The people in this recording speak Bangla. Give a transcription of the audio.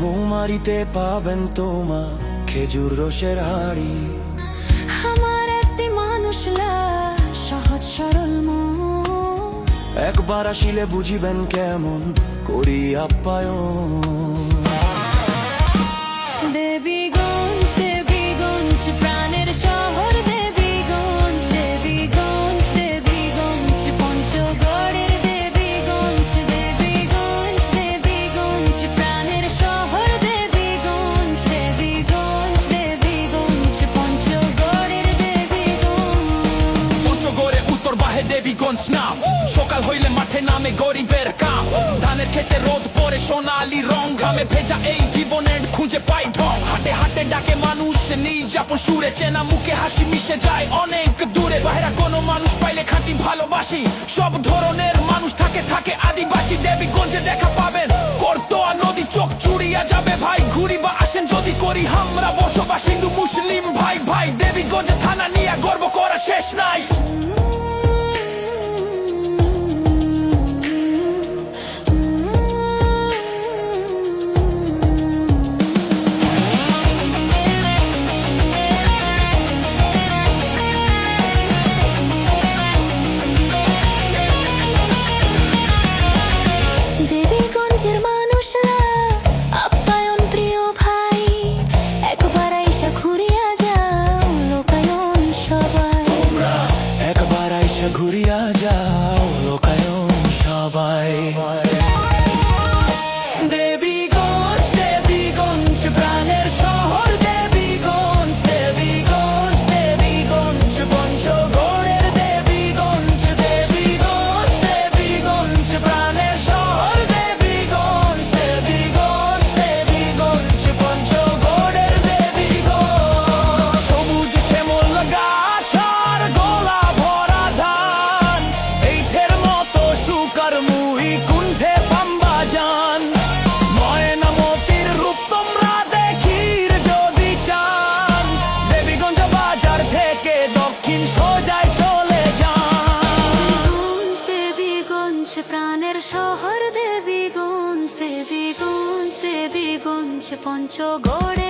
মৌমারিতে পাবেন তোমা খেজুর রসের হাড়ি। আমার একটি মানুষ সহজ সরল মন, একবার আসিলে বুঝিবেন কেমন করি আপ্যায়ন। দেবীগঞ্জ দেবীগঞ্জ প্রাণের শহর, দেবীগঞ্জ দেবীগঞ্জ দেবীগঞ্জ পঞ্চগড়ের দেবীগঞ্জ, দেবীগঞ্জ দেবীগঞ্জ প্রাণের শহর, দেবীগঞ্জ দেবীগঞ্জ দেবীগঞ্জ পঞ্চগড়ের দেবীগঞ্জ। পঞ্চগড়ে উত্তর বাহে দেবীগঞ্জ নাম, সকাল হইলে মাঠে নামে গরিবের কাম। ধানের খেতে রোদ পরে সোনালি রং, ঘামে ভেজা এই জীবনের খুঁজে পাই ঢং। হাটে হাটে ডাকে মানুষ নিজ আপন সুরে, চেনা মুখে হাসি মিশে যায় অনেক দূরে। বাইরা কোনো মানুষ পাইলে খাঁটি ভালোবাসি, সব ধরনের মানুষ থাকে থাকে আদিবাসী। দেবীগঞ্জে দেখা পাবেন করতোয়া নদী, চোখ চুড়িয়া যাবে ভাই। ঘুরি বা আসেন যদি করি আমরা বসবাস হিন্দু মুসলিম ভাই ভাই। দেবীগঞ্জে থানা নিয়ে গর্ব করা শেষ নাই। দেবীগঞ্জের মানুষরা আপ্যায়ন প্রিয় ভাই, একবার আইসা ঘুরিয়া যাও লোকায়ন সবাই। একবার আইসা ঘুরিয়া যাও লোকায়ন সবাই। দেবীগঞ্জ দেবীগঞ্জ প্রাণের শহর, দেবীগঞ্জ দেবীগঞ্জ দেবীগঞ্জ পঞ্চগড়ের দেবীগঞ্জ, দেবীগঞ্জ দেবীগঞ্জ প্রাণের শহর, দেবীগঞ্জ দেবীগঞ্জ দেবীগঞ্জ পঞ্চগড়ের দেবীগঞ্জ। সবুজ শ্যামল গাছ আর গোলা ভরা ধান, এইঠের মতো সুকার মুই কুণ্ঠে পাম্বা যান। ময়নামতির রূপ তোমরা দেখির যদি চান, দেবীগঞ্জ বাজার থেকে দক্ষিণ সোজায় চলে যান। দেবীগঞ্জ দেবীগঞ্জ প্রাণের শহর, দেবীগঞ্জ দেবীগঞ্জ দেবীগঞ্জ পঞ্চগড়ে